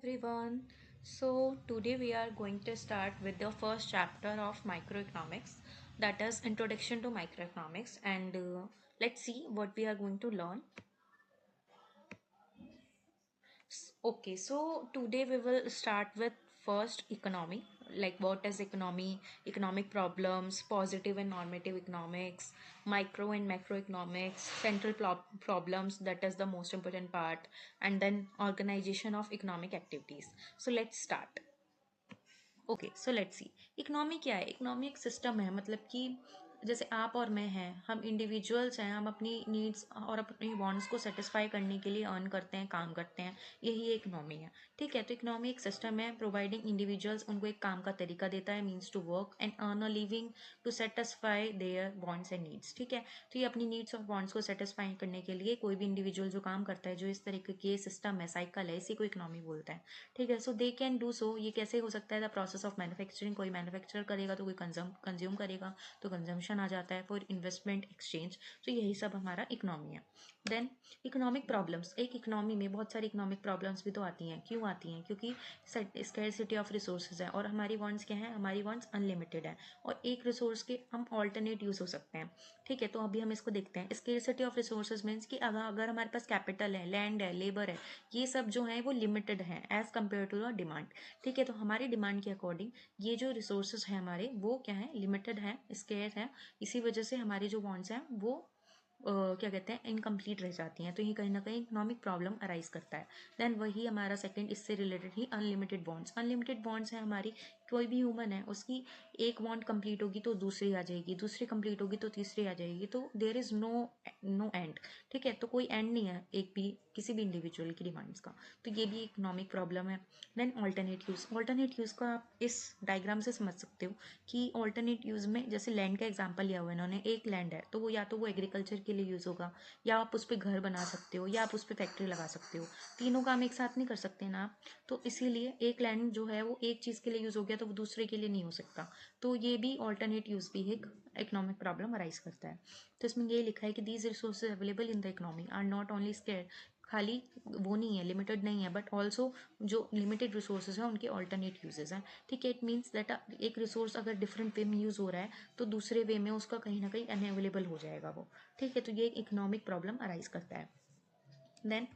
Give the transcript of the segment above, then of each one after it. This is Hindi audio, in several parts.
everyone. So today we are going to start with the first chapter of microeconomics, that is introduction to microeconomics, and let's see what we are going to learn. Okay, so today we will start with first economy, like what is economy, economic problems, positive and normative economics, micro and macroeconomics, central problems, that is the most important part, and then organization of economic activities. So let's start. Okay so let's see economy क्या है। इकोनॉमी एक सिस्टम है, मतलब कि जैसे आप और मैं हैं, हम इंडिविजुअल्स हैं, हम अपनी नीड्स और अपनी वांट्स को सेटिस्फाई करने के लिए अर्न करते हैं, काम करते हैं, यही इकोनॉमी है। ठीक है, तो इकोनॉमी एक सिस्टम है प्रोवाइडिंग इंडिविजुअल्स उनको एक काम का तरीका देता है, means to work and earn a living to satisfy their wants and needs. ठीक है, तो ये अपनी नीड्स और वांट्स को सेटिस्फाई करने के लिए कोई भी इंडिविजुअल जो काम करता है, जो इस तरीके के सिस्टम है, साइकिल है, इसी को इकोनॉमी बोलता है। ठीक है, सो दे कैन डू सो, ये कैसे हो सकता है, द प्रोसेस ऑफ मैन्युफैक्चरिंग, कोई मैन्युफैक्चर करेगा तो कोई कंज्यूम करेगा तो कंजम्पशन आ जाता है, फॉर इन्वेस्टमेंट एक्सचेंज, तो यही सब हमारा इकोनॉमी है। देन इकोनॉमिक प्रॉब्लम्स, एक इकोनॉमी में बहुत सारी इकोनॉमिक प्रॉब्लम्स भी तो आती हैं। क्यों आती हैं? क्योंकि स्कैरसिटी ऑफ रिसोर्सेज है और हमारी वांट्स क्या है, हमारी वांट्स अनलिमिटेड है और एक रिसोर्स के हम ऑल्टरनेट यूज हो सकते हैं। ठीक है, तो अभी हम इसको देखते हैं। स्कैरसिटी ऑफ रिसोर्सेज मीन्स कि अगर हमारे पास कैपिटल है, लैंड है, लेबर है, ये सब जो है वो लिमिटेड है as compared to the demand. ठीक है, तो हमारी डिमांड के अकॉर्डिंग ये जो रिसोर्सेज हैं हमारे, वो क्या है, लिमिटेड है, स्केयर है। इसी वजह से हमारी जो वांट्स हैं वो क्या कहते हैं, इनकम्प्लीट रह जाती हैं, तो ये कहीं ना कहीं इकोनॉमिक प्रॉब्लम अराइज करता है। देन वही हमारा सेकंड इससे रिलेटेड ही अनलिमिटेड बॉन्ड्स। अनलिमिटेड बॉन्ड्स हैं हमारी, कोई भी ह्यूमन है उसकी एक बॉन्ड कंप्लीट होगी तो दूसरी आ जाएगी, दूसरी कंप्लीट होगी तो तीसरी आ जाएगी, तो देयर इज नो एंड। ठीक है, तो कोई एंड नहीं है एक भी किसी भी इंडिविजुअल की डिमांड्स का, तो ये भी इकोनॉमिक प्रॉब्लम है। Then alternate use, alternate use को आप इस डायग्राम से समझ सकते हो कि ऑल्टरनेट यूज में जैसे लैंड का एग्जांपल लिया हुआ है इन्होंने, एक लैंड है तो वो या तो वो एग्रीकल्चर के लिए यूज होगा, या आप उस पर घर बना सकते हो, या आप उस पर फैक्ट्री लगा सकते हो। तीनों काम एक साथ नहीं कर सकते ना आप, तो इसीलिए एक लैंड जो है वो एक चीज़ के लिए यूज हो गया तो वो दूसरे के लिए नहीं हो सकता, तो ये भी ऑल्टरनेट यूज भी एक इकोनॉमिक प्रॉब्लम अराइज करता है। तो इसमें ये लिखा है कि these resources available in the economy are not only scarce, खाली वो नहीं है, लिमिटेड नहीं है, बट ऑल्सो जो लिमिटेड रिसोर्सेज हैं उनके ऑल्टरनेट यूजेस हैं। ठीक है, इट मीन्स दैट एक रिसोर्स अगर डिफरेंट वे में यूज़ हो रहा है तो दूसरे वे में उसका कहीं ना कहीं अनअवेलेबल हो जाएगा वो। ठीक है, तो ये एक इकोनॉमिक प्रॉब्लम अराइज करता है। Then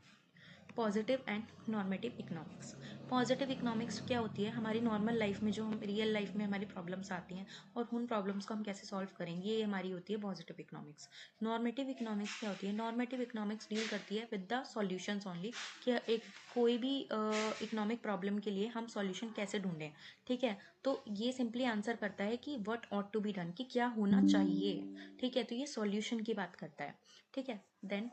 positive and normative economics. Positive economics क्या होती है, हमारी नॉर्मल लाइफ में जो हम रियल लाइफ में हमारी प्रॉब्लम्स आती हैं और उन प्रॉब्लम्स को हम कैसे सॉल्व करेंगे, ये हमारी होती है पॉजिटिव इकोनॉमिक्स। नॉर्मेटिव इकोनॉमिक्स क्या होती है, नॉर्मेटिव इकोनॉमिक्स डील करती है विद द सॉल्यूशंस ओनली, कि एक कोई भी इकोनॉमिक प्रॉब्लम के लिए हम सॉल्यूशन कैसे ढूंढें। ठीक है, तो ये सिंपली आंसर करता है कि what ought to be done, कि क्या होना चाहिए। ठीक है, तो ये सॉल्यूशन की बात करता है। ठीक है, देन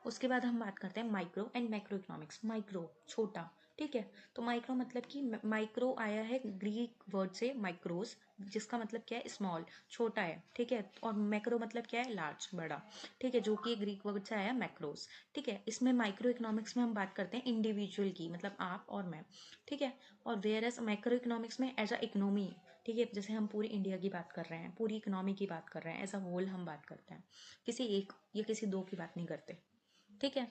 उसके बाद हम बात करते हैं micro and macro economics. Micro छोटा, ठीक है, तो माइक्रो मतलब कि माइक्रो आया है ग्रीक वर्ड से माइक्रोस, जिसका मतलब क्या है, स्मॉल, छोटा है। ठीक है, और मैक्रो मतलब क्या है, लार्ज, बड़ा। ठीक है, जो कि ग्रीक वर्ड से आया मैक्रोस। ठीक है, इसमें माइक्रो इकोनॉमिक्स में हम बात करते हैं इंडिविजुअल की, मतलब आप और मैं। ठीक है, और वेयर एज मैक्रो इकोनॉमिक्स में एज अ इकोनॉमी। ठीक है, जैसे हम पूरी इंडिया की बात कर रहे हैं, पूरी इकोनॉमी की बात कर रहे हैं, एज अ होल हम बात करते हैं, किसी एक या किसी दो की बात नहीं करते। ठीक है,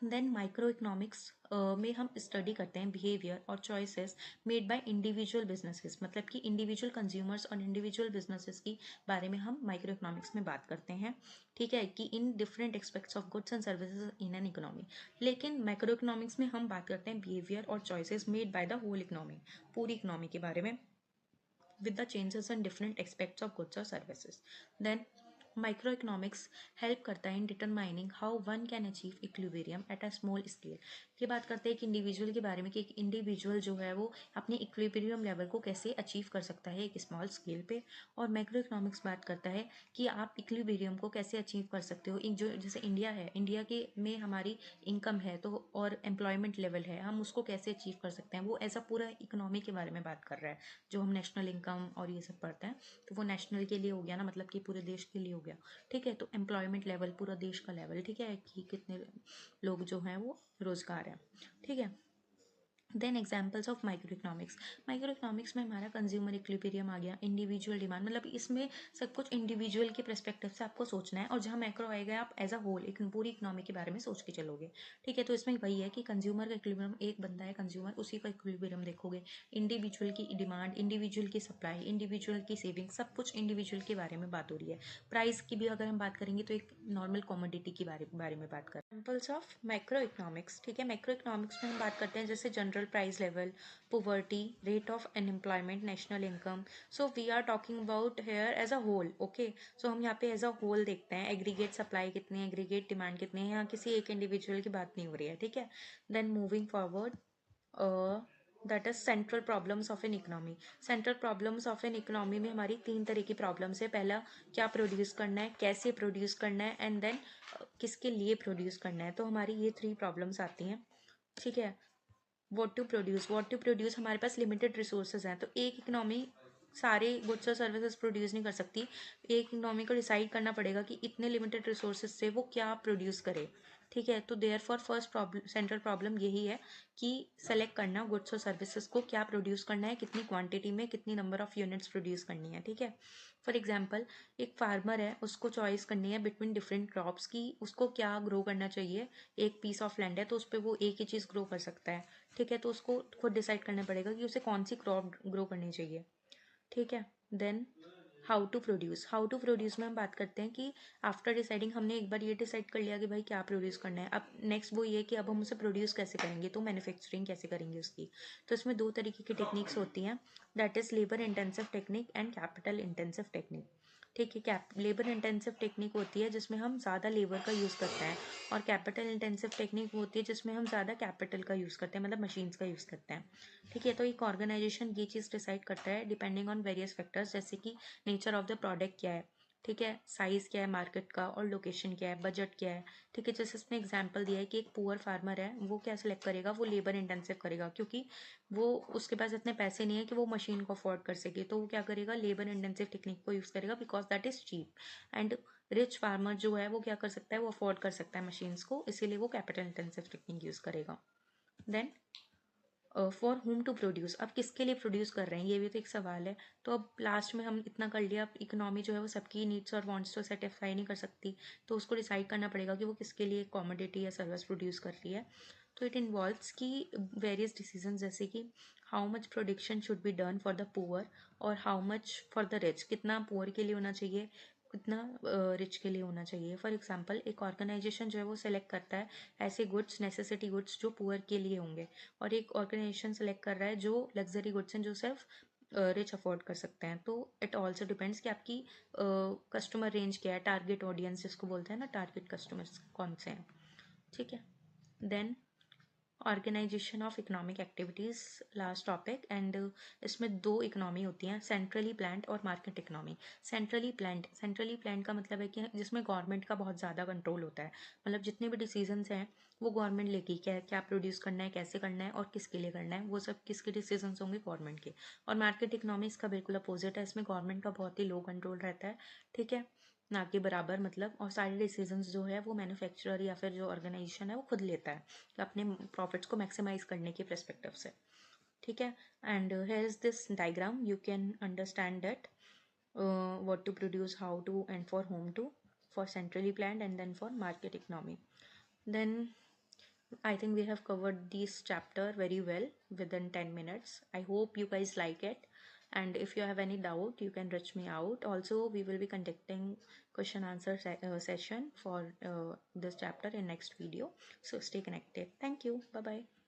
देन माइक्रो इकोनॉमिक्स में हम स्टडी करते हैं बिहेवियर और choices made by individual businesses, मतलब कि इंडिविजुअल कंज्यूमर्स और इंडिविजुअल बिजनेसेस की बारे में हम माइक्रो इकोनॉमिक्स में बात करते हैं। ठीक है, कि in different aspects of goods and services in an economy. लेकिन मैक्रो इकोनॉमिक्स में हम बात करते हैं बिहेवियर और choices made by the whole economy, पूरी इकोनॉमी के बारे में, with the changes in different aspects of goods or services. Then microeconomics help करता है in determining how one can achieve equilibrium at a small scale. ये बात करते हैं कि इंडिविजुअल के बारे में, कि एक इंडिविजुअल जो है वो अपनी इक्विलिब्रियम लेवल को कैसे अचीव कर सकता है एक स्मॉल स्केल पे। और मैक्रो इकोनॉमिक्स बात करता है कि आप इक्विलिब्रियम को कैसे अचीव कर सकते हो। जो जैसे इंडिया है, इंडिया के में हमारी इनकम है तो और एम्प्लॉयमेंट लेवल है, हम उसको कैसे अचीव कर सकते हैं, वो ऐसा पूरा इकोनॉमी के बारे में बात कर रहा है। जो हम नेशनल इनकम और ये सब पढ़ते हैं तो वो नेशनल के लिए हो गया ना, मतलब कि पूरे देश के लिए हो गया। ठीक है, तो एम्प्लॉयमेंट लेवल पूरा देश का लेवल, ठीक है, कि कितने लोग जो हैं वो रोजगार है। ठीक है, then examples of micro economics. Micro economics में हमारा कंज्यूमर इक्विलिब्रियम आ गया, इंडिविजुअल डिमांड, मतलब इसमें सब कुछ इंडिविजुअल के पर्सपेक्टिव से आपको सोचना है, और जहाँ मैक्रो आएगा आप एज अ होल एक पूरी इकोनॉमी के बारे में सोच के चलोगे। ठीक है, तो इसमें वही है कि कंज्यूमर का इक्विलिब्रियम, एक बंदा है कंज्यूमर, उसी का इक्विलिब्रियम देखोगे। इंडिविजुअल की डिमांड, इंडिविजुअल की सप्लाई, इंडिविजुअल की सेविंग, सब कुछ इंडिविजुअल के बारे में बात हो रही है। प्राइस की भी अगर हम बात करेंगे तो एक नॉर्मल कॉमोडिटी के बारे में बात करें। Examples of macro economics. ठीक है, मैक्रो इकोनॉमिक्स में हम बात करते हैं जैसे general price level, poverty, rate of unemployment, national income. So we are talking about here as a whole. Okay, so हम यहाँ पे as a whole देखते हैं, एग्रीगेट सप्लाई कितनी है, एग्रीगेट डिमांड कितनी है, यहाँ किसी एक इंडिविजुअल की बात नहीं हो रही है। ठीक है, then moving forward, that is central problems of an economy. Central problems of an economy में हमारी तीन तरह की प्रॉब्लम्स है। पहला, क्या प्रोड्यूस करना है, कैसे प्रोड्यूस करना है, एंड देन किसके लिए प्रोड्यूस करना है। तो हमारी ये थ्री प्रॉब्लम्स आती हैं। ठीक है, व्हाट टू प्रोड्यूस, हमारे पास लिमिटेड रिसोर्सेज हैं, तो एक इकोनॉमी सारे गुड्स और सर्विसेज प्रोड्यूस नहीं कर सकती। एक इकोनॉमी को डिसाइड करना पड़ेगा कि इतने लिमिटेड रिसोर्सेज से वो क्या प्रोड्यूस करे। ठीक है, तो therefore first problem, central problem यही है कि सेलेक्ट करना गुड्स और सर्विसेज को क्या प्रोड्यूस करना है, कितनी क्वांटिटी में, कितनी नंबर ऑफ यूनिट्स प्रोड्यूस करनी है। ठीक है, फॉर एग्जाम्पल एक फार्मर है, उसको चॉइस करनी है बिटवीन डिफरेंट क्रॉप्स की, उसको क्या ग्रो करना चाहिए। एक पीस ऑफ लैंड है तो उस पर वो एक ही चीज़ ग्रो कर सकता है। ठीक है, तो उसको खुद डिसाइड करना पड़ेगा कि उसे कौन सी क्रॉप ग्रो करनी चाहिए। ठीक है, देन हाउ टू प्रोड्यूस में हम बात करते हैं कि आफ्टर डिसाइडिंग, हमने एक बार ये डिसाइड कर लिया कि भाई क्या प्रोड्यूस करना है, अब नेक्स्ट वो ये कि अब हम उसे प्रोड्यूस कैसे करेंगे, तो मैन्युफैक्चरिंग कैसे करेंगे उसकी। तो इसमें दो तरीके की टेक्निक्स होती हैं, that is labour intensive technique and capital intensive technique. ठीक है, लेबर इंटेंसिव टेक्निक होती है जिसमें हम ज़्यादा लेबर का यूज़ करते हैं, और कैपिटल इंटेंसिव टेक्निक होती है जिसमें हम ज़्यादा कैपिटल का यूज़ करते हैं, मतलब मशीन्स का यूज़ करते हैं। ठीक है, तो एक ऑर्गेनाइजेशन ये चीज़ डिसाइड करता है डिपेंडिंग ऑन वेरियस फैक्टर्स, जैसे कि नेचर ऑफ द प्रोडक्ट क्या है, ठीक है, साइज़ क्या है मार्केट का, और लोकेशन क्या है, बजट क्या है। ठीक है, जैसे इसने एग्जांपल दिया है कि एक पुअर फार्मर है, वो क्या सिलेक्ट करेगा, वो लेबर इंटेंसिव करेगा, क्योंकि वो उसके पास इतने पैसे नहीं है कि वो मशीन को अफोर्ड कर सके, तो वो क्या करेगा, लेबर इंटेंसिव टेक्निक को यूज़ करेगा, because that is cheap. And rich farmer जो है वो क्या कर सकता है, वो अफोर्ड कर सकता है मशीन्स को, इसीलिए वो कैपिटल इंटेंसिव टेक्निक यूज़ करेगा। Then for whom to produce, अब किसके लिए प्रोड्यूस कर रहे हैं, ये भी तो एक सवाल है। तो अब लास्ट में हम इतना कर लिया, अब इकोनॉमी जो है वो सबकी नीड्स और वांट्स तो सेटिस्फाई नहीं कर सकती, तो उसको डिसाइड करना पड़ेगा कि वो किसके लिए कॉमोडिटी या सर्विस प्रोड्यूस कर रही है। तो इट इन्वॉल्व्स की वेरियस डिसीजन, जैसे कि how much production should be done for the poor, और how much for the rich, कितना पुअर के लिए होना चाहिए, कितना रिच के लिए होना चाहिए। फॉर एग्जाम्पल एक ऑर्गेनाइजेशन जो है वो सेलेक्ट करता है ऐसे गुड्स, नेसेसिटी गुड्स जो पुअर के लिए होंगे, और एक ऑर्गेनाइजेशन सेलेक्ट कर रहा है जो लग्जरी गुड्स हैं जो सिर्फ रिच अफोर्ड कर सकते हैं। तो इट ऑल्सो डिपेंड्स कि आपकी कस्टमर रेंज क्या है, टारगेट ऑडियंस जिसको बोलते हैं ना, टारगेट कस्टमर्स कौन से हैं। ठीक है, then organisation of economic activities, last topic. And इसमें दो इकोनॉमी होती हैं, सेंट्रली प्लान्ड और मार्केट इकोनॉमी। सेंट्रली प्लान्ड का मतलब है कि जिसमें गवर्नमेंट का बहुत ज़्यादा कंट्रोल होता है, मतलब जितने भी डिसीजंस हैं वो गवर्नमेंट लेगी, क्या क्या प्रोड्यूस करना है, कैसे करना है, और किसके लिए करना है, वो सब किसके डिसीजंस होंगे, गवर्नमेंट के। और मार्केट इकोनॉमी इसका बिल्कुल अपोजिट है, इसमें गवर्नमेंट का बहुत ही लो कंट्रोल रहता है। ठीक है, ना के बराबर मतलब, और सारे डिसीजंस जो है वो मैन्युफैक्चरर या फिर जो ऑर्गेनाइजेशन है वो खुद लेता है अपने प्रॉफिट्स को मैक्सिमाइज करने के पर्सपेक्टिव से। ठीक है, and here is this diagram, you can understand that what to produce, how to, and for whom to, for centrally planned and then for market economy. Then I think we have covered this chapter very well within 10 minutes. I hope you guys like it, and if you have any doubt you can reach me out. Also we will be conducting question answer session for this chapter in next video, so stay connected. Thank you, bye bye.